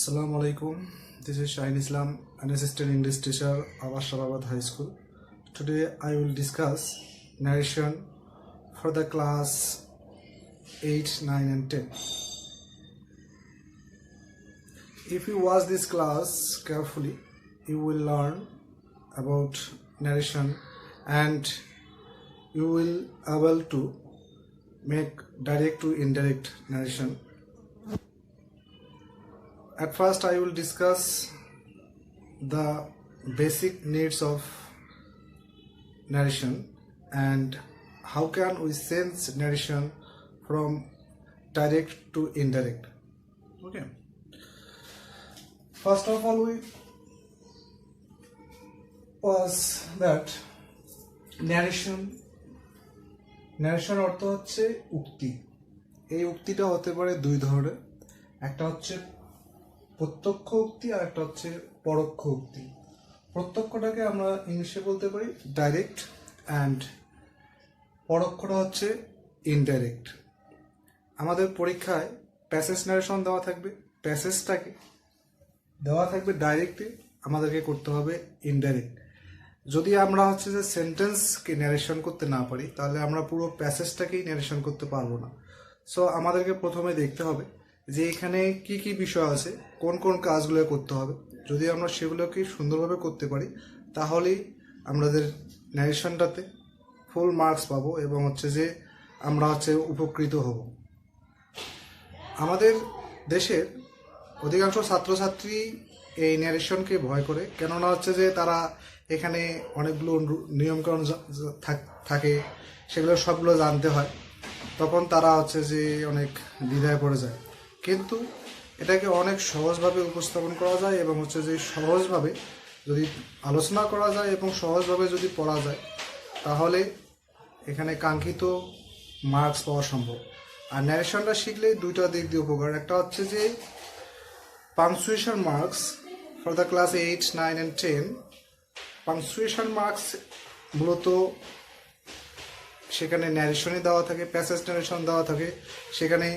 Assalamu alaikum. This is Shaheen Islam, an assistant English teacher of Ashrabad High School. Today I will discuss narration for the class 8, 9 and 10. If you watch this class carefully, you will learn about narration and you will able to make direct to indirect narration. At first I will discuss the basic needs of narration and how can we sense narration from direct to indirect. Okay. First of all, we was that narration অর্থ হচ্ছে উক্তি। এই উক্তিটা হতে পারে দুই ধরনের, একটা হচ্ছে প্রত্যক্ষ উক্তি আর একটা হচ্ছে পরোক্ষ উক্তি। প্রত্যক্ষটাকে আমরা ইংলিশে বলতে পারি ডাইরেক্ট অ্যান্ড পরোক্ষটা হচ্ছে ইনডাইরেক্ট। আমাদের পরীক্ষায় প্যাসেজ ন্যারেশন দেওয়া থাকবে, প্যাসেজটাকে দেওয়া থাকবে ডাইরেক্টে, আমাদেরকে করতে হবে ইনডাইরেক্ট। যদি আমরা হচ্ছে যে সেন্টেন্সকে ন্যারেশন করতে না পারি তাহলে আমরা পুরো প্যাসেজটাকেই ন্যারেশন করতে পারবো না। সো আমাদেরকে প্রথমে দেখতে হবে যে এখানে কি কি বিষয় আছে, কোন কোন কাজগুলো করতে হবে। যদি আমরা সেগুলোকে সুন্দরভাবে করতে পারি তাহলেই আমাদের ন্যারেশনটাতে ফুল মার্কস পাবো এবং হচ্ছে যে আমরা হচ্ছে উপকৃত হব। আমাদের দেশের অধিকাংশ ছাত্রছাত্রী এই ন্যারেশনকে ভয় করে, কেননা হচ্ছে যে তারা এখানে অনেকগুলো নিয়মকানুন থাকে, সেগুলো সবগুলো জানতে হয়, তখন তারা হচ্ছে যে অনেক দ্বিধায় পড়ে যায়। কিন্তু এটাকে অনেক সহজভাবে উপস্থাপন করা যায় এবং হচ্ছে যে সহজভাবে যদি আলোচনা করা যায় এবং সহজভাবে যদি পড়া যায় তাহলে এখানে কাঙ্ক্ষিত মার্কস পাওয়া সম্ভব। আর ন্যারেশনটা শিখলে দুইটা দিক দিয়ে উপকার, একটা হচ্ছে যে punctuation marks for the class 8, 9 and 10। Punctuation marks মূলত সেখানে ন্যারেশনে দেওয়া থাকে, প্যাসেজ ন্যারেশন দেওয়া থাকে, সেখানে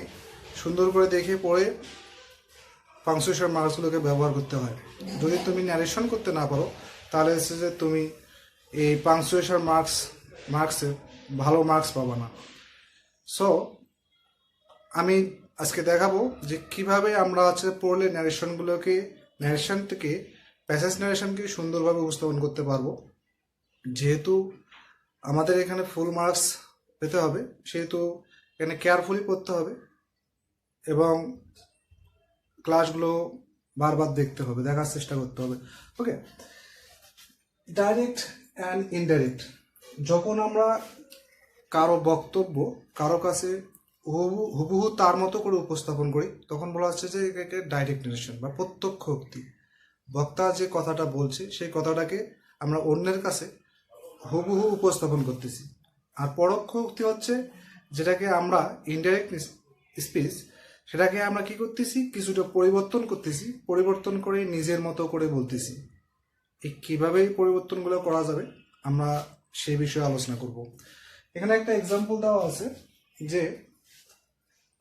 সুন্দর করে দেখে পড়ে পাংচুয়েশন মার্কসগুলোকে ব্যবহার করতে হয়। যদি তুমি ন্যারেশন করতে না পারো তাহলে হচ্ছে যে তুমি এই পাংচুয়েশন মার্কসে ভালো মার্কস পাবা না। সো আমি আজকে দেখাবো যে কিভাবে আমরা হচ্ছে পড়লে ন্যারেশন থেকে প্যাসেজ ন্যারেশনকে সুন্দরভাবে উপস্থাপন করতে পারবো। যেহেতু আমাদের এখানে ফুল মার্কস পেতে হবে সেহেতু এখানে কেয়ারফুলি পড়তে হবে এবং ক্লাসগুলো বারবার দেখতে হবে, দেখার চেষ্টা করতে হবে। ওকে, ডাইরেক্ট অ্যান্ড ইনডাইরেক্ট। যখন আমরা কারো বক্তব্য কারো কাছে হুবহু তার মতো করে উপস্থাপন করি তখন বলা হচ্ছে যে এটাকে ডাইরেক্ট ন্যারেশন বা প্রত্যক্ষ উক্তি। বক্তা যে কথাটা বলছে সেই কথাটাকে আমরা অন্যের কাছে হুবহু উপস্থাপন করতেছি। আর পরোক্ষ উক্তি হচ্ছে যেটাকে আমরা ইনডাইরেক্ট স্পিচ, সেটাকে আমরা কি করতেছি, কিছুটা পরিবর্তন করে নিজের মতো করে বলতেছি। কিভাবে এই পরিবর্তনগুলো করা যাবে আমরা সেই বিষয়ে আলোচনা করব। এখানে একটা এক্সাম্পল দেওয়া আছে যে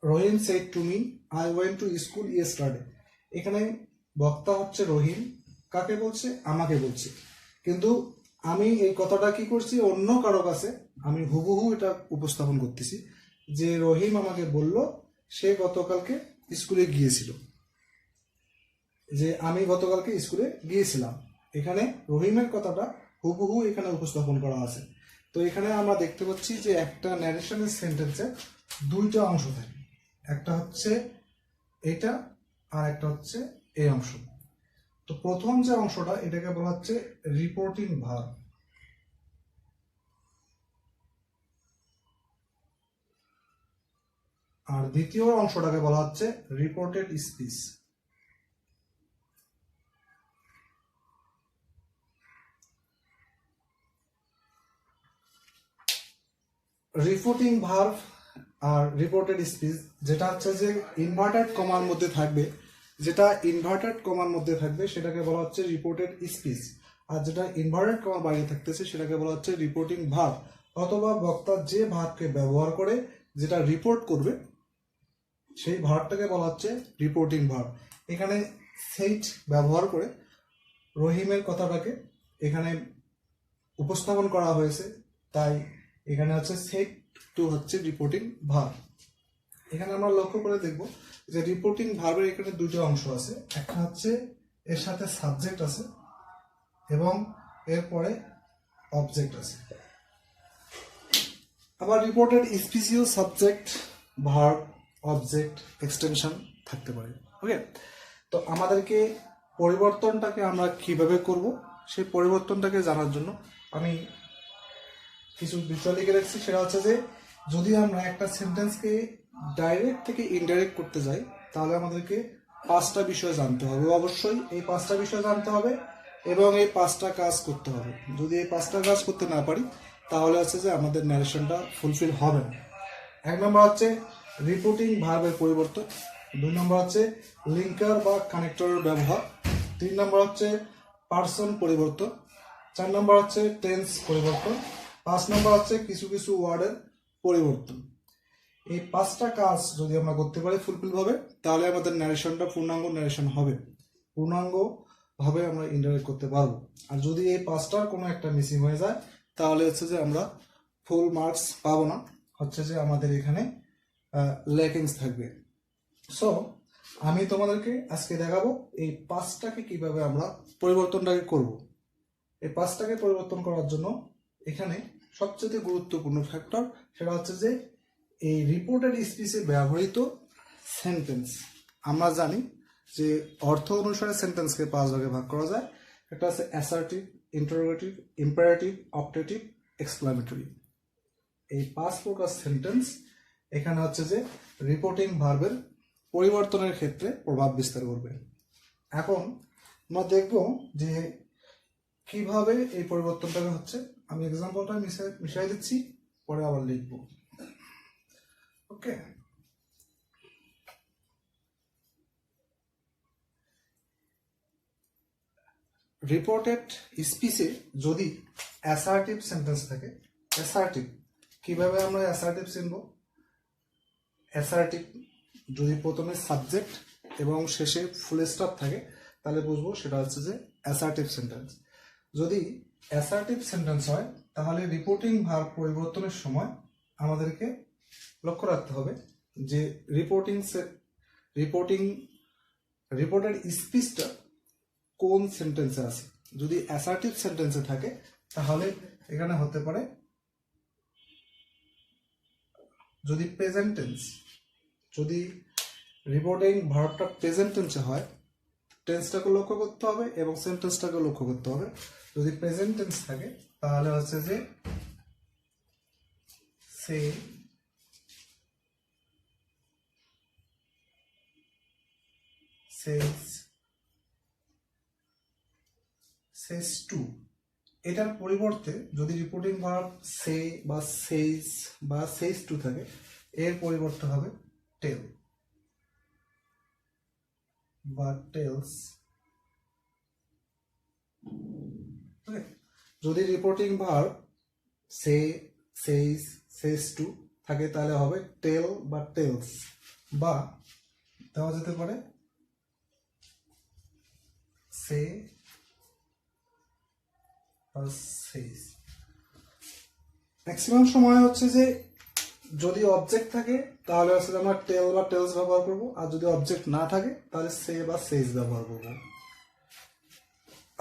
Rahim said to me I went to school yesterday. এখানে বক্তা হচ্ছে রহিম, কাকে বলছে? আমাকে বলছে। কিন্তু আমি এই কথাটা কি করছি, অন্য কারো কাছে আমি হুবহু এটা উপস্থাপন করতেছি যে রহিম আমাকে বলল সে গতকালকে স্কুলে গিয়েছিল, যে আমি গতকালকে স্কুলে গিয়েছিলাম। এখানে রহিমের কথাটা হুবহু এখানে উপস্থাপন করা আছে। তো এখানে আমরা দেখতে পাচ্ছি যে একটা ন্যারেশনের সেন্টেন্সে দুইটা অংশ থাকে, একটা হচ্ছে এটা আর একটা হচ্ছে এই অংশ। তো প্রথম যে অংশটা এটাকে বলা হচ্ছে রিপোর্টিং ভার্ব, আর দ্বিতীয় অংশটাকে বলা হচ্ছে রিপোর্টেড স্পিচ। রিপোর্টিং ভার্ব আর রিপোর্টেড স্পিচ যেটা হচ্ছে যে ইনভার্টেড কমার মধ্যে থাকবে, সেটাকে বলা হচ্ছে রিপোর্টেড স্পিচ, আর যেটা ইনভার্টেড কমার বাইরে থাকতেছে সেটাকে বলা হচ্ছে রিপোর্টিং ভার্ব। অথবা বক্তা যে ভার্বকে ব্যবহার করে যেটা রিপোর্ট করবে সেই ভার্বটাকে বলা হচ্ছে রিপোর্টিং ভার্ব। এখানে সেইট ব্যবহার করে রহিমের কথাটাকে এখানে উপস্থাপন করা হয়েছে, তাই এখানে হচ্ছে সেট টু হচ্ছে রিপোর্টিং ভার্ব। এখানে আমরা লক্ষ্য করে দেখব যে রিপোর্টিং ভার্বের এখানে দুটো অংশ আছে, একটা হচ্ছে এর সাথে সাবজেক্ট আছে এবং এরপরে অবজেক্ট আছে। আবার রিপোর্টেড স্পিসিও সাবজেক্ট, ভার্ব, অবজেক্ট, এক্সটেনশন থাকতে পারে। ওকে, তো আমাদেরকে পরিবর্তনটাকে আমরা কিভাবে করব সেই পরিবর্তনটাকে জানার জন্য আমি কিছু বিষয় লিখে রাখছি। সেটা হচ্ছে যে যদি আমরা একটা সেন্টেন্সকে ডাইরেক্ট থেকে ইনডাইরেক্ট করতে যাই তাহলে আমাদেরকে 5টা বিষয় জানতে হবে। অবশ্যই এই 5টা বিষয় জানতে হবে এবং এই 5টা কাজ করতে হবে। যদি এই 5টা কাজ করতে না পারি তাহলে হচ্ছে যে আমাদের ন্যারেশনটা ফুলফিল হবে না। 1 নম্বর হচ্ছে রিপোর্টিং ভার্বের পরিবর্তন, 2 নম্বর হচ্ছে লিঙ্কার বা কানেক্টরের ব্যবহার, 3 নম্বর হচ্ছে পার্সন পরিবর্তন, 4 নম্বর হচ্ছে টেন্স পরিবর্তন, 5 নম্বর হচ্ছে কিছু কিছু ওয়ার্ডের পরিবর্তন। এই 5টা কাজ যদি আমরা করতে পারি ফুলফিল ভাবে তাহলে আমাদের ন্যারেশনটা পূর্ণাঙ্গ ন্যারেশন হবে, পূর্ণাঙ্গ ভাবে আমরা ইন্টারেক্ট করতে পারবো। আর যদি এই 5টার কোনো একটা মিসিং হয়ে যায় তাহলে হচ্ছে যে আমরা ফুল মার্কস পাবো না, হচ্ছে যে আমাদের এখানে ল্যাকিংস থাকবে। সো আমি তোমাদেরকে আজকে দেখাবো এই 5টাকে কিভাবে আমরা পরিবর্তনটাকে করব। এই 5টাকে পরিবর্তন করার জন্য এখানে সবচেয়ে গুরুত্বপূর্ণ ফ্যাক্টর সেটা হচ্ছে যে এই রিপোর্টেড স্পিচে ব্যবহৃত সেন্টেন্স। আমরা জানি যে অর্থ অনুসারে সেন্টেন্সকে 5 ভাগে ভাগ করা যায়। একটা হচ্ছে assertive, interrogative, imperative, optative, exclamatory. এই 5 প্রকার সেন্টেন্স এখানে হচ্ছে যে রিপোর্টিং ভার্বের পরিবর্তনের ক্ষেত্রে প্রভাব বিস্তার করবে। এখন আমরা দেখব যে কিভাবে এই পরিবর্তনটা হচ্ছে। আমি এক্সাম্পলটা মিশাই দিচ্ছি, পরে আবার লিখব। ওকে, রিপোর্টেড স্পিচে যদি অ্যাসার্টিভ সেন্টেন্স থাকে, অ্যাসার্টিভ কিভাবে আমরা অ্যাসার্টিভ চিনব? অ্যাসার্টিভ যদি প্রথমে সাবজেক্ট এবং শেষে ফুল স্টপ থাকে তাহলে বুঝবো সেটা হচ্ছে যে অ্যাসার্টিভ সেন্টেন্স। যদি অ্যাসার্টিভ সেন্টেন্স হয় তাহলে রিপোর্টিং ভার্ব পরিবর্তনের সময় আমাদেরকে লক্ষ্য রাখতে হবে যে রিপোর্টেড স্পিচটা কোন সেন্টেন্সে আছে। যদি অ্যাসার্টিভ সেন্টেন্সে থাকে তাহলে এখানে হতে পারে, যদি প্রেজেন্ট টেন্স, যদি রিপোর্টিং ভার্বটা প্রেজেন্ট টেন্সে হয় টেন্সটাকে লক্ষ্য করতে হবে এবং সেন্টেন্সটাকে লক্ষ্য করতে হবে। যদি প্রেজেন্ট টেন্স থাকে তাহলে হচ্ছে যে সে, সেজ টু। এটার পরিবর্তে যদি রিপোর্টিং ভার্ব সে বা সেজ বা সেজ টু থাকে এর পরিবর্তে হবে টেল বা টেলস। যদি reporting verb say, Sage, says to থাকে তাহলে হবে টেল বা টেলস, বা দেওয়া যেতে পারে সে বা সেজ। ম্যাক্সিমাম সময় হচ্ছে যে যদি অবজেক্ট থাকে তাহলে হচ্ছে আমরা টেল বা টেলস ব্যবহার করব, আর যদি অবজেক্ট না থাকে তাহলে সে বা সেজ ব্যবহার করব।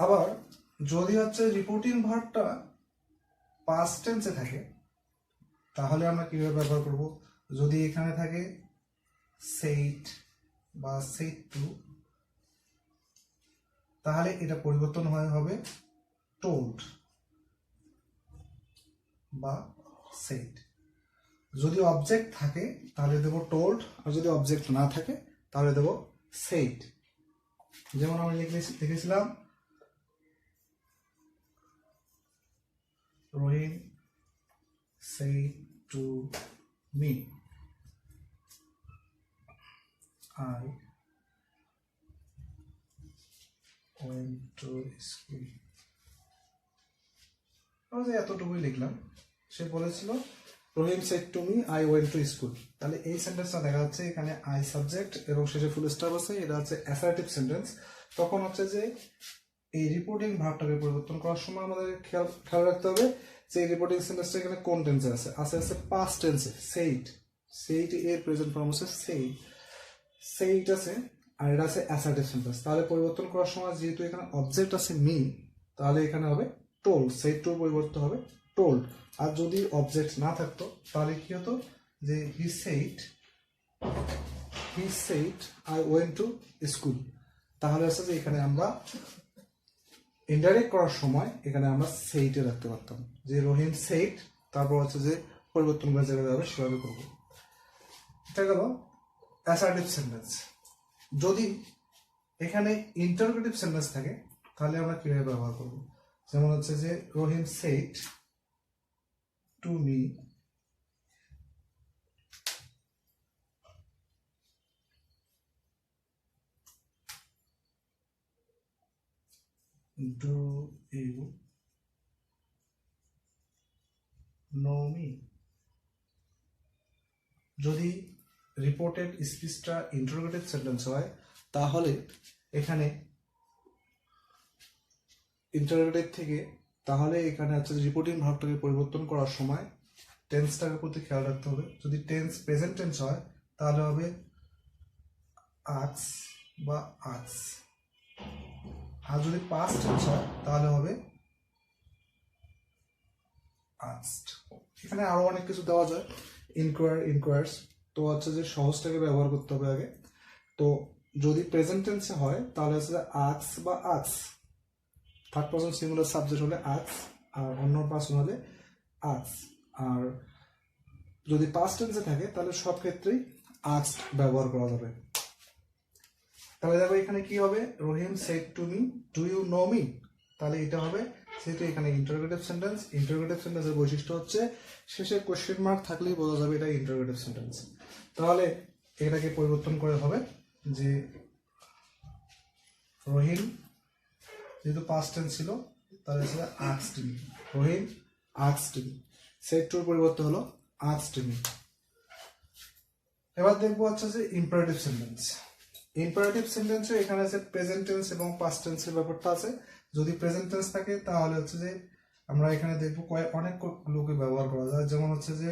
আবার যদি হচ্ছে রিপোর্টিং ভার্বটা পাস্ট টেন্সে থাকে তাহলে আমরা কিভাবে ব্যবহার করব? যদি এখানে থাকে সেইড বা সেইড টু তাহলে এটা পরিবর্তন হবে টোল্ড বা সেইড। যদি অবজেক্ট থাকে তাহলে দেব টোল্ড, আর যদি অবজেক্ট না থাকে তাহলে দেব সেইড। যেমন আমরা লিখেছিলাম রহিম said to me, I went to school. আমরা যে এতটুকুই লিখলাম, সে বলেছিল Rahim said to me I went to school. তাহলে এই সেন্টেন্সটা দেখা যাচ্ছে এখানে আই সাবজেক্ট এবং শেষে ফুল স্টপ আছে, এটা হচ্ছে অ্যাসার্টিভ সেন্টেন্স। তখন হচ্ছে যে এই রিপোর্টিং ভার্বটাকে পরিবর্তন করার সময় আমাদের খেয়াল রাখতে হবে যে এই রিপোর্টিং সেন্টেন্সটা এখানে কোন টেন্সে আছে, আছে পাস্ট টেন্সে। সেইট এর প্রেজেন্ট ফর্ম হচ্ছে সেইট আছে, আর এটা আছে অ্যাসার্টিভ সেন্টেন্স। তাহলে পরিবর্তন করার সময় যেহেতু এখানে অবজেক্ট আছে মি, তাহলে এখানে হবে টোল্ড, সেইট টুর পরিবর্তন হবে টোল্ড। আর যদি অবজেক্ট না থাকতো তাহলে কি হতো, যে হি said I went to school. তাহলে হচ্ছে যে এখানে আমরা ইনডাইরেক্ট করার সময় এখানে আমরা সেইটে রাখতে পারতাম, যে রহিম সেইট, তারপর হচ্ছে যে পরিবর্তন করা যেভাবে হবে সেভাবে করবো। এটা গেল অ্যাসার্টিভ সেন্টেন্স। যদি এখানে ইন্টারোগেটিভ সেন্টেন্স থাকে তাহলে আমরা কিভাবে ব্যবহার করব, যেমন হচ্ছে যে Rahim said to me do you know me. যদি রিপোর্টেড স্পিচটা ইন্টারোগেটিভ সেন্টেন্স হয় তাহলে এখানে ইন্টারোগেটিভ থেকে তাহলে এখানে হচ্ছে রিপোর্টিং ভার্বটাকে পরিবর্তন করার সময় টেন্সটার প্রতি খেয়াল রাখতে হবে। যদি টেন্স প্রেজেন্ট টেন্স হয় তাহলে হবে আক্স বা আক্স, আর যদি পাস্ট টেন্স হয় তাহলে হবে আস্কড। এখানে আরো অনেক কিছু দেওয়া যায়, ইনকোয়ার্স। তো হচ্ছে যে সহজটাকে ব্যবহার করতে হবে আগে। তো যদি প্রেজেন্ট টেন্সে হয় তাহলে হচ্ছে আক্স বা আক্স, থার্ড পারসন সিঙ্গুলার সাবজেক্ট হলে আক্স আর অন্য পারসন হলে আক্স। আর যদি পাস্ট টেন্সে থাকে তাহলে সব ক্ষেত্রেই আস্কড ব্যবহার করা যাবে। তাহলে দেখো এখানে কি হবে, Rahim said to me do you know me. তাহলে এটা হবে, যেহেতু এখানে ইন্টারোগেটিভ সেন্টেন্সের বৈশিষ্ট্য হচ্ছে শেষে কোশ্চেন মার্ক থাকলেই বোঝা যাবে এটা ইন্টারোগেটিভ সেন্টেন্স। তাহলে এটাকে পরিবর্তন করে হবে যে রহিম, যেহেতু পাস্ট টেন্স ছিল তাহলে সেটা আস্কড মি, রহিম আস্কড মি। সেড টুর পরিবর্তে হলো আস্কড মি। এবার দেখবো হচ্ছে যে ইম্পারেটিভ সেন্টেন্স। ইম্পারেটিভ সেন্টেন্সে এখানে আছে প্রেজেন্ট টেন্স এবং পাস্ট টেন্সের ব্যাপারটা আছে। যদি প্রেজেন্ট টেন্স থাকে তাহলে হচ্ছে যে আমরা এখানে দেখবো অনেকগুলোকে ব্যবহার করা যায়, যেমন হচ্ছে যে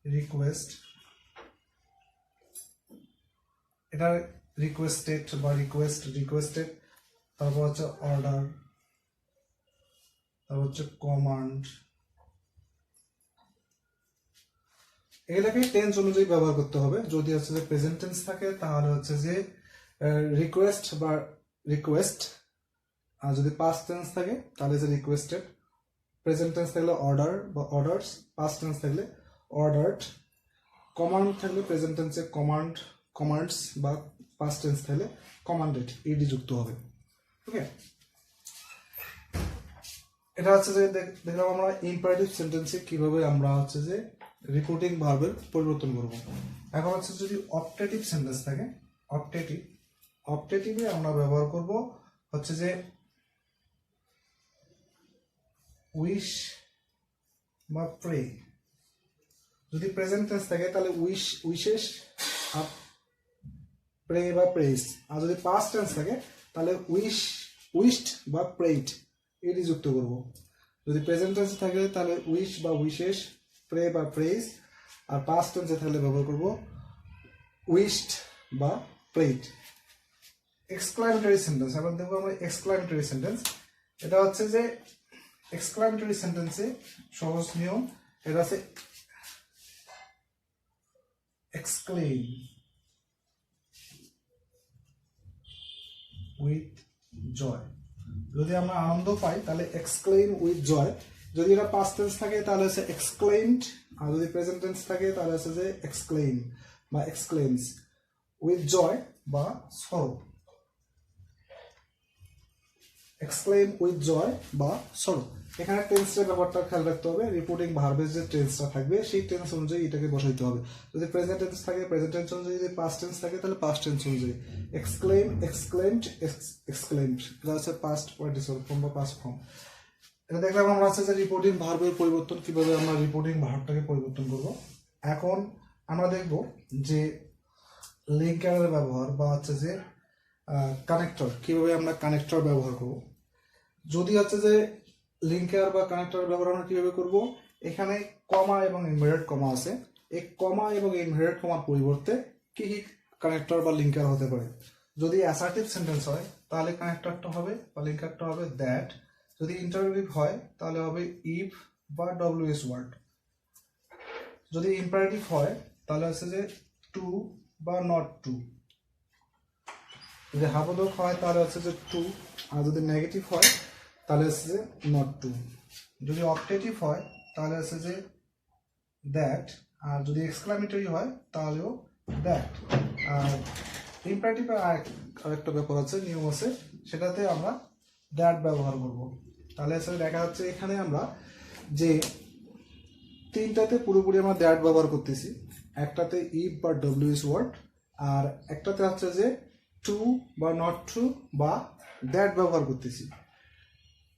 রিকোয়েস্ট, এটা রিকোয়েস্টেড বা রিকোয়েস্টেড, তারপর হচ্ছে অর্ডার, তারপর হচ্ছে কমান্ড। এগুলাকে টেন্স অনুযায়ী ব্যবহার করতে হবে। যদি হচ্ছে যে প্রেজেন্ট টেন্স থাকে তাহলে হচ্ছে যে রিকোয়েস্ট বা রিকোয়েস্ট, আর যদি পাস্ট টেন্স থাকে তাহলে হচ্ছে রিকোয়েস্টেড। প্রেজেন্ট টেন্স থাকলে অর্ডার বা অর্ডারস, পাস্ট টেন্স থাকলে অর্ডারড। কমান্ড থাকলে প্রেজেন্ট টেন্সে কমান্ডস, বা পাস্ট টেন্স থাকলে কমান্ডেড, ইডি যুক্ত হবে। ওকে, এটা হচ্ছে যে দেখলাম আমরা ইম্পারেটিভ সেন্টেন্সে কিভাবে আমরা হচ্ছে যে রিপোর্টিং ভার্বের পরিবর্তন করব। এখন হচ্ছে যদি অপটেটিভ সেন্টেন্স থাকে, অপটেটিভে আমরা ব্যবহার করব হচ্ছে যে উইশ বা প্রে। যদি প্রেজেন্ট টেন্স থাকে তাহলে উইশেস আর প্রে বা প্রেস। আর যদি পাস্ট টেন্স থাকে তাহলে উইশড বা প্রেড, এটি যুক্ত করব। যদি প্রেজেন্ট টেন্সে থাকে তাহলে উইশ বা উইশেস, প্রে বা প্রেস। আর পাস্ট টেন্সে থাকলে ব্যবহার করব উইশড বা প্রেড। এক্সক্লামেটরি সেন্টেন্স, এবার দেখবো আমরা এক্সক্লামেটরি সেন্টেন্স। এটা হচ্ছে যে এক্সক্লামেটরি সেন্টেন্সে সহজ নিয়ম, এটা আছে এক্সক্লেম উইথ জয়। যদি আমরা আনন্দ পাই তাহলে এক্সক্লেম উইথ জয়। যদি এটা পাস্ট টেন্স থাকে তাহলে হচ্ছে এক্সক্লেমড, আর যদি প্রেজেন্ট টেন্স থাকে তাহলে হচ্ছে যে এক্সক্লেম বা এক্সক্লেমস উইথ জয় বা সরো। এক্সক্লেম উইথ জয় বা সরো। এখানে টেন্সের ব্যাপারটা খেয়াল রাখতে হবে, রিপোর্টিং ভার্বের যে টেন্সটা থাকবে সেই টেন্স অনুযায়ী এটাকে বসাইতে হবে। যদি প্রেজেন্ট টেন্স থাকে প্রেজেন্ট টেন্স অনুযায়ী, যদি পাস্ট টেন্স থাকে তাহলে পাস্ট টেন্স অনুযায়ী। এক্সক্লেম, এক্সক্লেমড, এক্সক্লেমড, এটা হচ্ছে পাস্ট পার্টিসিপল ফর্ম বা পাস্ট ফর্ম। এটা দেখলাম আমরা আছে যে রিপোর্টিং ভার্বের পরিবর্তন, কিভাবে আমরা রিপোর্টিং ভার্বটাকে পরিবর্তন করব। এখন আমরা দেখব যে লিঙ্কারের ব্যবহার বা হচ্ছে যে কানেক্টর, কিভাবে আমরা কানেক্টর ব্যবহার করব। যদি হচ্ছে যে লিঙ্কার বা কানেক্টর ব্যবহার আমরা কিভাবে করব, এখানে কমা এবং ইনভার্টেড কমা আছে। এই কমা এবং ইনভার্টেড কমার পরিবর্তে কি কি কানেক্টর বা লিঙ্কার হতে পারে। যদি অ্যাসার্টিভ সেন্টেন্স হয় তাহলে কানেক্টরটা হবে বা লিঙ্কারটা হবে দ্যাট। যদি ইন্টারোগেটিভ হয় তাহলে হবে ইফ বা ডব্লিউএস ওয়ার্ড। যদি ইম্পারেটিভ হয় তাহলে হচ্ছে যে টু বা নট টু। যদি হাবোধক হয় তাহলে হচ্ছে যে টু, আর যদি নেগেটিভ হয় তাহলে হচ্ছে যে নট টু। যদি অপটেটিভ হয় তাহলে হচ্ছে যে দ্যাট, আর যদি এক্সক্লামেটরি হয় তাহলেও দ্যাট। আর ইম্পারেটিভের আরেকটা ব্যাপার আছে, নিয়ম আছে, সেটাতে আমরা দ্যাট ব্যবহার করব। তাহলে আসলে দেখা যাচ্ছে এখানে আমরা যে তিনটাতে পুরোপুরি আমরা দ্যাট ব্যবহার করতেছি। একটাতে ইফ বা ডব্লিউএস ওয়ার্ড, আর একটাতে হচ্ছে যে টু বা নট টু বা দ্যাট ব্যবহার করতেছি।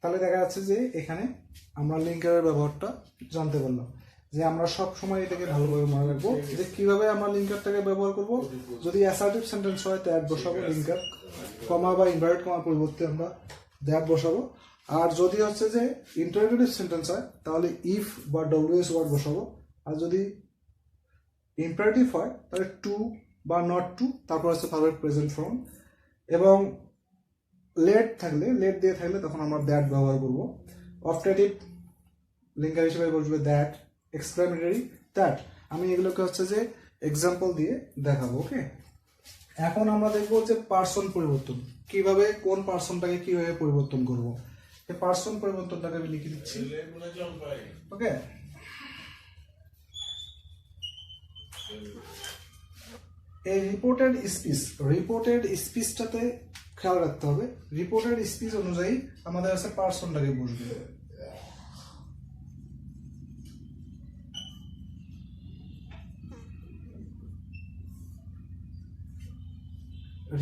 তাহলে দেখা যাচ্ছে যে এখানে আমরা লিঙ্কারের ব্যবহারটা জানতে পারলাম, যে আমরা সব সময় এটাকে ভালোভাবে মনে রাখবো যে কিভাবে আমরা লিঙ্কারটাকে ব্যবহার করব। যদি অ্যাসার্টিভ সেন্টেন্স হয় দ্যাট বসাবো লিঙ্কার, কমা বা ইনভার্টেড কমার পরিবর্তে আমরা দ্যাট বসাবো। আর যদি হচ্ছে যে ইন্টারোগেটিভ সেন্টেন্স হয় তাহলে ইফ বা ডব্লিউএস ওয়ার্ড বসাবো। আর যদি ইম্পারেটিভ হয় তাহলে টু বা নট টু, তারপর হচ্ছে ভার্বের প্রেজেন্ট ফর্ম। এবং লেট থাকলে, লেট দিয়ে থাকলে তখন আমরা দ্যাট ব্যবহার করব। অপটেটিভ লিঙ্কার হিসেবে বসবে দ্যাট, এক্সক্লামেটরি দ্যাট। আমি এগুলোকে হচ্ছে যে এক্সাম্পল দিয়ে দেখাবো। ওকে, এখন আমরা দেখবো যে পার্সন পরিবর্তন, কিভাবে কোন পার্সনটাকে কিভাবে পরিবর্তন করব। এই পার্সন পরিবর্তনটাকে আমি লিখে দিচ্ছি। ওকে, এই রিপোর্টেড স্পিচ, রিপোর্টেড স্পিচটাতে খেয়াল রাখতে হবে। রিপোর্টেড স্পিচ অনুযায়ী আমাদের কাছে পার্সনটাকে বসবে।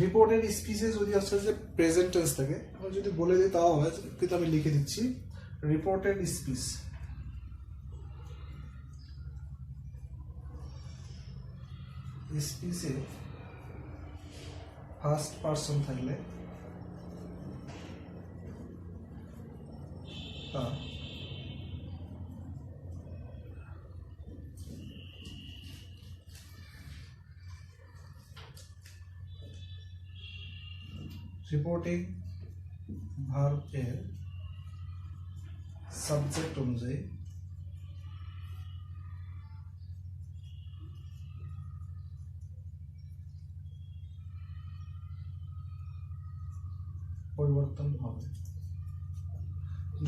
রিপোর্টেড স্পিচে যদি হচ্ছে যে প্রেজেন্ট টেন্স থাকে, আমি যদি বলে দিই তাও হয়, কিন্তু আমি লিখে দিচ্ছি রিপোর্টেড স্পিচ। স্পিচে ফার্স্ট পার্সন থাকলে তা রিপোর্টিং ভার্ব এর সাবজেক্ট অনুযায়ী পরিবর্তন হবে।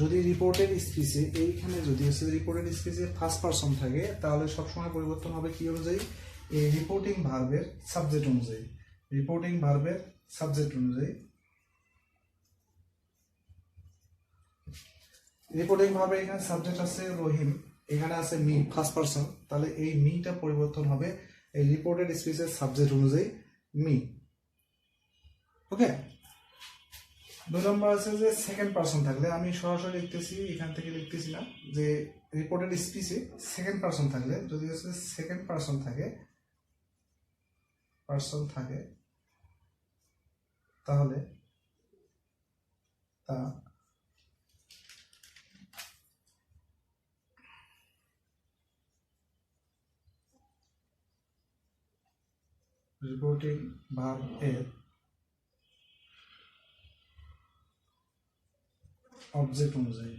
যদি রিপোর্টেড স্পিচে এইখানে যদি হচ্ছে রিপোর্টেড স্পিচে ফার্স্ট পার্সন থাকে তাহলে সবসময় পরিবর্তন হবে কি অনুযায়ী, এই রিপোর্টিং ভার্বের সাবজেক্ট অনুযায়ী। রিপোর্টিং ভার্বের সাবজেক্ট অনুযায়ী, রিপোর্টিং ভার্বে এখানে সাবজেক্ট আছে রহিম, এখানে আছে মি ফার্স্ট পার্সন, তাহলে এই মিটা পরিবর্তন হবে এই রিপোর্টেড স্পিচের সাবজেক্ট অনুযায়ী মি। ওকে, 2 নম্বর আছে যে সেকেন্ড পার্সন থাকলে, আমি সরাসরি লিখতেছি, এখান থেকে লিখতেছি না, যে রিপোর্টেড স্পিচে সেকেন্ড পার্সন থাকলে, যদি হচ্ছে সেকেন্ড পার্সন থাকে তাহলে তা রিপোর্টিং ভার্ব এর অবজেক্ট অনুযায়ী।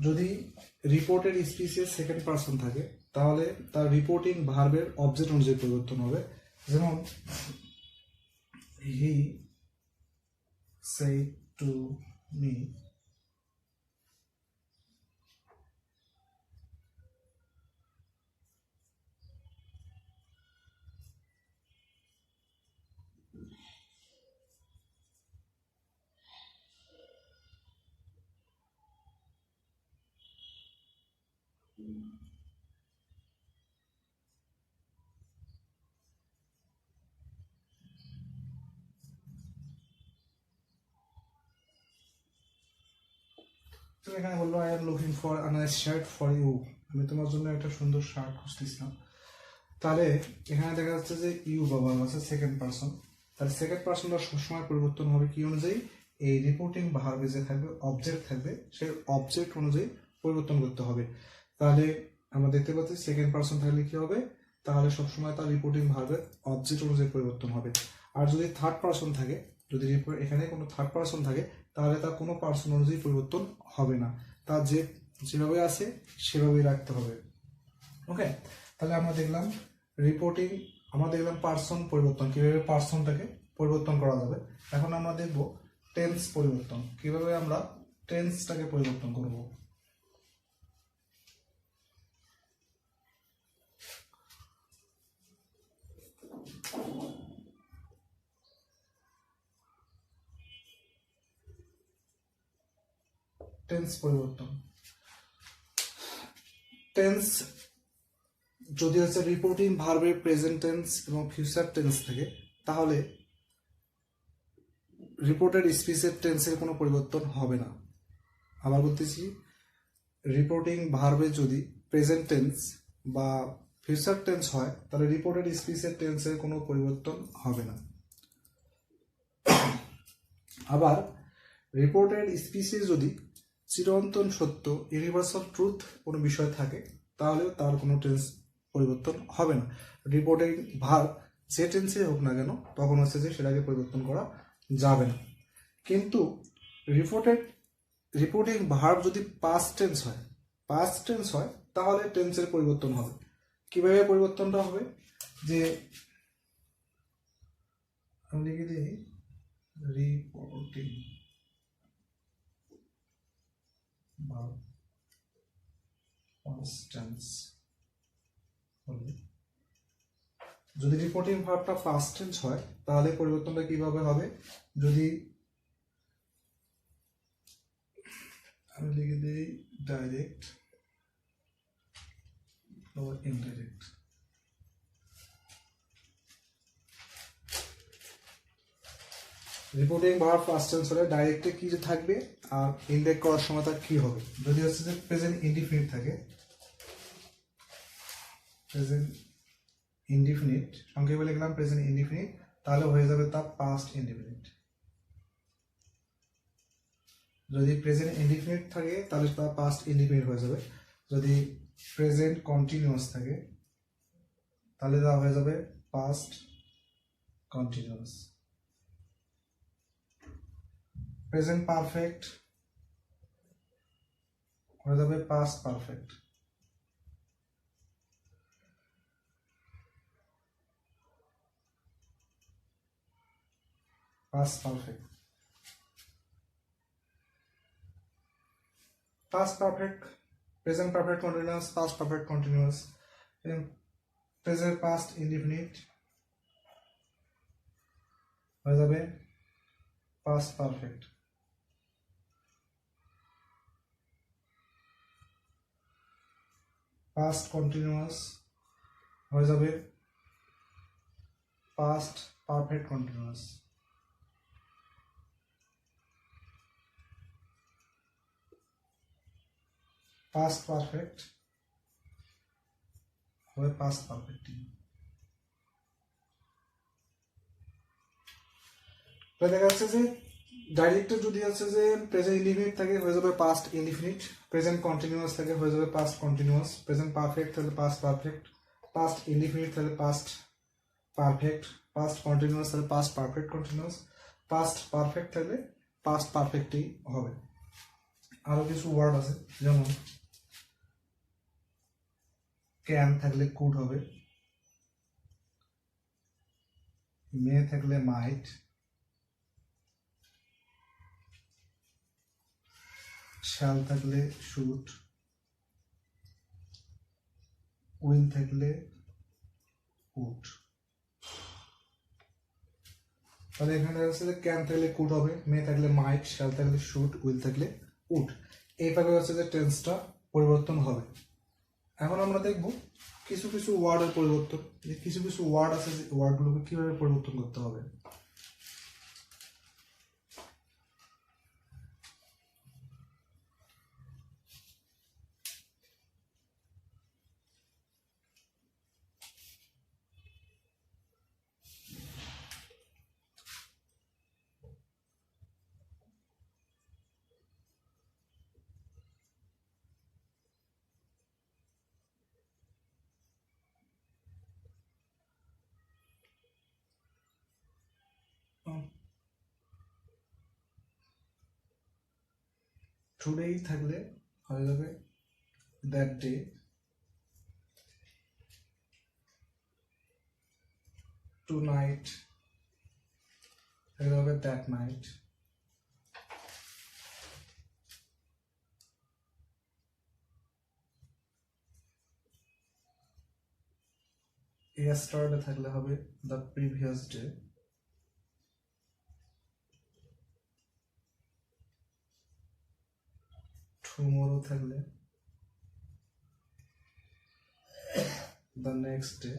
যদি রিপোর্টেড স্পিচে সেকেন্ড পার্সন থাকে তাহলে তার রিপোর্টিং ভার্বের অবজেক্ট অনুযায়ী পরিবর্তন হবে। যেমন হি said to me, তো এখানে বললো I am looking for a nice shirt for you, আমি তোমার জন্য একটা সুন্দর শার্ট খুঁজতেছিলাম। তাহলে এখানে দেখা যাচ্ছে যে ইউ ব্যবহার আছে সেকেন্ড পারসন, তাহলে সেকেন্ড পারসনটা সবসময় পরিবর্তন হবে কি অনুযায়ী, এই রিপোর্টিং ভার্বে যে থাকবে অবজেক্ট থাকবে সেই অবজেক্ট অনুযায়ী পরিবর্তন করতে হবে। তাহলে আমরা দেখতে পাচ্ছি সেকেন্ড পারসন থাকলে কি হবে, তাহলে সবসময় তার রিপোর্টিং ভার্বের অবজেক্ট অনুযায়ী পরিবর্তন হবে। আর যদি থার্ড পারসন থাকে, যদি এখানে কোনো থার্ড পারসন থাকে, তাহলে তার কোনো পারসন অনুযায়ী পরিবর্তন হবে না, তার যেভাবে আছে সেভাবেই রাখতে হবে। ওকে, তাহলে আমরা দেখলাম রিপোর্টিং, আমরা দেখলাম পারসন পরিবর্তন, কিভাবে পারসনটাকে পরিবর্তন করা যাবে। এখন আমরা দেখব টেন্স পরিবর্তন, কিভাবে আমরা টেন্সটাকে পরিবর্তন করব। টেন্স পরিবর্তন, টেন্স যদি হচ্ছে রিপোর্টিং ভার্বের প্রেজেন্ট টেন্স এবং ফিউচার টেন্স থাকে, তাহলে রিপোর্টেড স্পিচের টেন্সের কোনো পরিবর্তন হবে না। আবার বলতেছি, রিপোর্টিং ভার্বে যদি প্রেজেন্ট টেন্স বা ফিউচার টেন্স হয়, তাহলে রিপোর্টেড স্পিচের টেন্সের কোনো পরিবর্তন হবে না। আবার রিপোর্টেড স্পিচে যদি চিরন্তন সত্য ইউনিভার্সাল ট্রুথ কোনো বিষয় থাকে, তাহলেও তার কোনো টেন্স পরিবর্তন হবে না। রিপোর্টিং ভার্ব যে টেন্সে হোক না কেন, তখন হচ্ছে যে সেটাকে পরিবর্তন করা যাবে না। কিন্তু রিপোর্টিং ভার্ব যদি পাস্ট টেন্স হয়, তাহলে টেন্সের পরিবর্তন হবে। কিভাবে পরিবর্তনটা হবে, যে আমি লিখে দিই রিপোর্টিং ভার্ব পাস্ট টেন্স হলে, যদি রিপোর্টিং ভার্বটা পাস্ট টেন্স হয়, তাহলে পরিবর্তনটা কিভাবে হবে, যদি আমি লিখে দিই direct or indirect, reporting verb past tense হলে ডাইরেক্টে কি থাকবে আর ইনডাইরেক্ট করার সময় তার কি হবে। যদি হচ্ছে যে প্রেজেন্ট ইনডিফিনিট থাকে, প্রেজেন্ট ইনডিফিনিট সংক্ষেপে লিখলাম প্রেজেন্ট ইনডিফিনিট, তাহলে হয়ে যাবে তা পাস্ট ইনডিফিনিট। যদি প্রেজেন্ট ইনডিফিনিট থাকে, তাহলে তা পাস্ট ইনডিফিনিট হয়ে যাবে। যদি প্রেজেন্ট কন্টিনিউয়াস থাকে, তাহলে তা হয়ে যাবে পাস্ট কন্টিনিউয়াস। প্রেজেন্ট পারফেক্ট হয়ে যাবে past perfect. Past perfect, past perfect, present perfect continuous, past perfect continuous, then present past indefinite হয়ে যাবে past perfect, past continuous হয়ে যাবে past perfect continuous, past perfect হবে past perfect। দেখা যাচ্ছে যে ডাইরেক্টে যদি আছে যে প্রেজেন্ট ইনডিফিনিট থাকে হয়ে যাবে পাস্ট ইনডিফিনিট, প্রেজেন্ট কন্টিনিউয়াস থাকে হয়ে যাবে পাস্ট কন্টিনিউয়াস, প্রেজেন্ট পারফেক্ট থাকলে পাস্ট পারফেক্ট, পাস্ট ইনডিফিনিট থাকলে পাস্ট পারফেক্ট, পাস্ট কন্টিনিউয়াস থাকলে past perfect continuous, past perfect থাকলে পাস্ট পারফেক্টই হবে। আরো কিছু ওয়ার্ড আছে, যেমন ক্যান থাকলে কুড হবে, মে থাকলে মাইট, শ্যাল থাকলে শুড, উইল থাকলে উড। তাহলে এখানে হচ্ছে যে ক্যান থাকলে কুড হবে, মে থাকলে মাইট, শ্যাল থাকলে শুড, উইল থাকলে উড। এইভাবে হচ্ছে যে টেন্সটা পরিবর্তন হবে। এখন আমরা দেখব কিছু কিছু ওয়ার্ডের পরিবর্তন, যে কিছু কিছু ওয়ার্ড আছে যে ওয়ার্ডগুলোকে কিভাবে পরিবর্তন করতে হবে। টুডে থাকলে হয়ে যাবে দ্যাট ডে, টু নাইট হয়ে যাবে দ্যাট নাইট, yesterday থাকলে হবে দ্য প্রিভিয়াস ডে, টুমরো থাকলে দ্য নেক্সট ডে,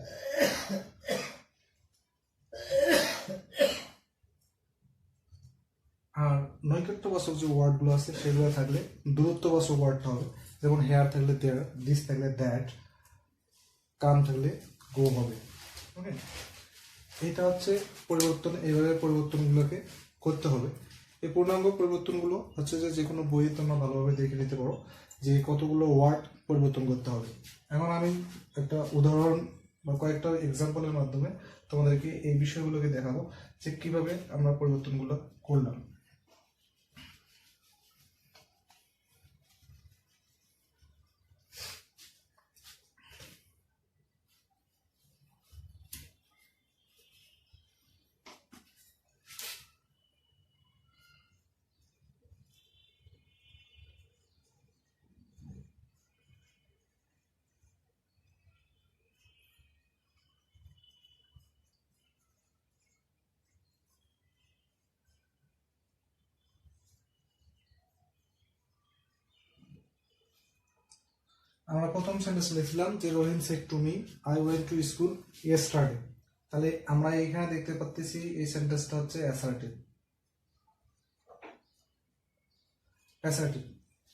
আর নৈকট্যবাচক যে ওয়ার্ডগুলো আছে সেগুলো থাকলে দূরত্ববাচক ওয়ার্ডটা হবে, যেমন হেয়ার থাকলে দেয়ার, দিস থাকলে দ্যাট, কাম থাকলে গো হবে। ওকে, এটা হচ্ছে পরিবর্তন, এইভাবে পরিবর্তনগুলোকে করতে হবে। এই পূর্ণাঙ্গ পরিবর্তনগুলো হচ্ছে যে কোনো বইয়ে তোমরা ভালোভাবে দেখে নিতে পারো যে কতগুলো ওয়ার্ড পরিবর্তন করতে হবে। এখন আমি একটা উদাহরণ বা কয়েকটা এক্সাম্পলের মাধ্যমে তোমাদেরকে এই বিষয়গুলোকে দেখাবো যে কিভাবে আমরা পরিবর্তনগুলো করলাম। আমরা প্রথম সেন্টেন্স লিখলাম যে Rahim said to me I went to school yesterday. তাহলে আমরা এখানে দেখতে পাচ্ছি এই সেন্টেন্সটা হচ্ছে অ্যাসার্টিভ। অ্যাসার্টিভ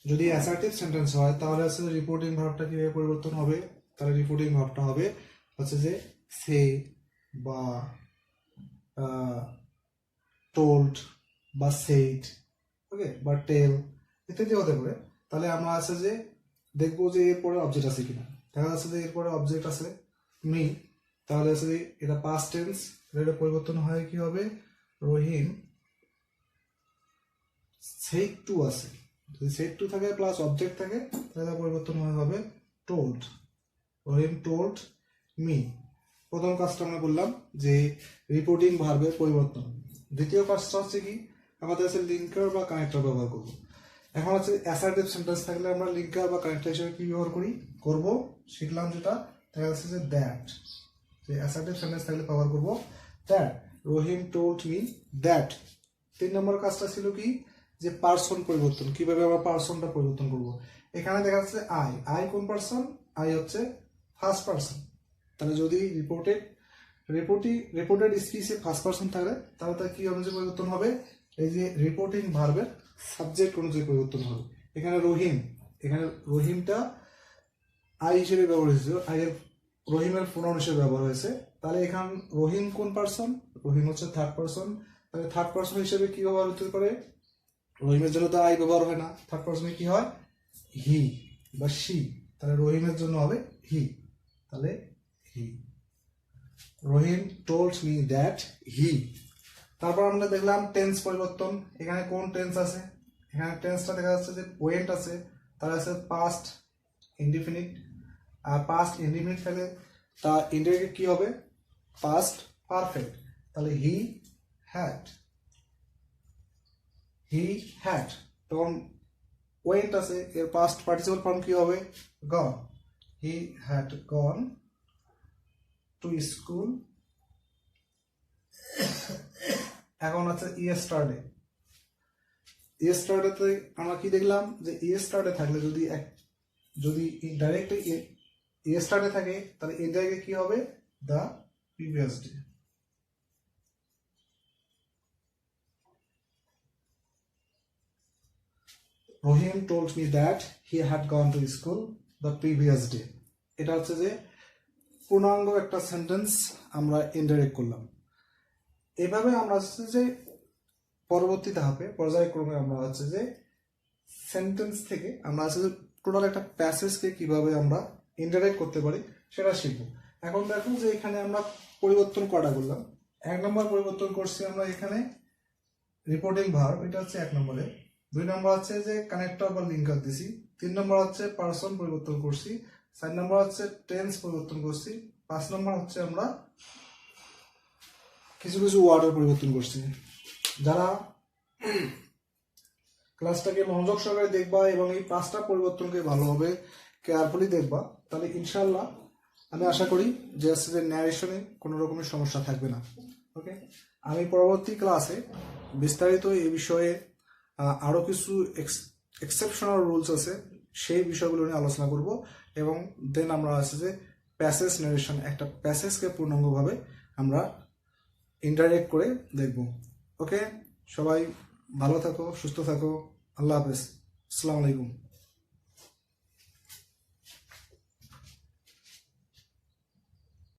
যদি অ্যাসার্টিভ সেন্টেন্স হয় তাহলে হচ্ছে রিপোর্টিং ভার্বটা কিভাবে পরিবর্তন হবে, তাহলে রিপোর্টিং ভার্বটা হবে হচ্ছে যে সে বা টোল্ড বা সেইড, ওকে, বা টেল ইত্যাদি হতে পারে। তাহলে আমরা আছে যে দেখবো যে এরপরে অবজেক্ট আছে কিনা, দেখা যাচ্ছে যে এরপরে অবজেক্ট আছে মি, তাহলে আছে যে এটা পাস্ট টেন্স, এটা পরিবর্তন হয় কি হবে রহিম সেড টু আছে, যদি সেড টু থাকে প্লাস অবজেক্ট থাকে তাহলে পরিবর্তন হবে টোল্ড, রহিম টোল্ড মি। প্রথম কাজটা আমরা বললাম যে রিপোর্টিং ভার্বের পরিবর্তন। দ্বিতীয় কাজটা হচ্ছে কি আমাদের আছে লিঙ্কার বা কানেক্টর ব্যবহার করব। এখন হচ্ছে অ্যাসার্টিভ সেন্টেন্স থাকলে আমরা লিঙ্কার বা কানেক্টর হিসেবে কি ব্যবহার করব শিখলাম, যেটা দেখা যাচ্ছে যে দ্যাট, যে অ্যাসার্টিভ সেন্টেন্স থাকলে ব্যবহার করব that, Rahim told me that. 3 নম্বর কাজটা ছিল কি যে পার্সন পরিবর্তন, কিভাবে আমরা পার্সনটা পরিবর্তন করব। এখানে দেখা যাচ্ছে আই কোন পার্সন, আই হচ্ছে ফার্স্ট পার্সন, তাহলে যদি রিপোর্টেড স্পিচে ফার্স্ট পার্সন থাকে তাহলে তার কি অনুযায়ী পরিবর্তন হবে, এই যে রিপোর্টিং ভার্বের সাবজেক্ট অনুযায়ী পরিবর্তন হবে। এখানে রহিমটা আই হিসেবে ব্যবহার হয়েছে, রহিমের প্রোনাউন হিসেবে ব্যবহার হয়েছে, তাহলে এখানে রহিম কোন পার্সন, রহিম হচ্ছে থার্ড পার্সন, তাহলে থার্ড পার্সন হিসেবে কি ব্যবহার হতে পারে, রহিমের জন্য তো আই ব্যবহার হয় না, থার্ড পার্সনে কি হয় হি বা শি, তাহলে রহিমের জন্য হবে হি, তাহলে হি, রহিম টোল্ড মি দ্যাট হি। তারপর আমরা দেখলাম টেন্স পরিবর্তন। এখানে কোন টেন্স আছে, এখানে টেন্সটা দেখা যাচ্ছে যে ওয়েন্ট আছে, তাহলে আছে পাস্ট ইনডিফিনিট, আর পাস্ট ইনডিফিনিট ফেলে তা ইনডিরেক্ট কি হবে পাস্ট পারফেক্ট, তাহলে হি হ্যাড, তখন ওয়েন্ট আছে এর পাস্ট পার্টিসিপল ফর্ম কি হবে gone, he had gone to school. এখন আছে ইয়েস্টারডেতে আমরা কি দেখলাম যে ইয়েস্টারডে থাকলে যদি ডাইরেক্টলি ইয়েস্টারডে থাকে, তাহলে এর জায়গায় কি হবে? The previous day. Rahim told me that he had gone to school the previous day. এটা হচ্ছে যে পূর্ণাঙ্গ একটা সেন্টেন্স আমরা ইনডাইরেক্ট করলাম। এভাবে আমরা হচ্ছে যে পরবর্তী ধাপে পর্যায়ক্রমে আমরা হচ্ছে যে সেন্টেন্স থেকে আমরা হচ্ছে যে টোটাল একটা প্যাসেজকে কিভাবে আমরা ইনডাইরেক্ট করতে পারি সেটা শিখবো। এখন দেখো যে এখানে আমরা পরিবর্তন কটা করলাম। 1 নম্বর পরিবর্তন করছি আমরা এখানে রিপোর্টিং ভার্ব, এটা হচ্ছে 1 নম্বরে। 2 নম্বর হচ্ছে যে কানেক্টর বা লিঙ্কার দিছি। 3 নম্বর হচ্ছে পার্সন পরিবর্তন করছি। 4 নম্বর হচ্ছে টেন্স পরিবর্তন করছি। 5 নম্বর হচ্ছে আমরা কিছু কিছু ওয়ার্ডের পরিবর্তন করছি। যারা ক্লাসটাকে মনোযোগ সহকারে দেখবা এবং এই 5টা পরিবর্তনকে ভালোভাবে কেয়ারফুলি দেখবা, তাহলে ইনশাল্লাহ আমি আশা করি যে আসলে ন্যারেশনে কোনো রকমের সমস্যা থাকবে না। ওকে, আমি পরবর্তী ক্লাসে বিস্তারিত এই বিষয়ে আরও কিছু এক্সেপশনাল রুলস আছে সেই বিষয়গুলো নিয়ে আলোচনা করব এবং দেন আমরা আছে যে প্যাসেজ ন্যারেশন, একটা প্যাসেজকে পূর্ণাঙ্গভাবে আমরা ইনডাইরেক্ট করে দেখব। ওকে, সবাই ভালো থাকো, সুস্থ থাকো, আল্লাহ হাফেজ, আসসালামু আলাইকুম।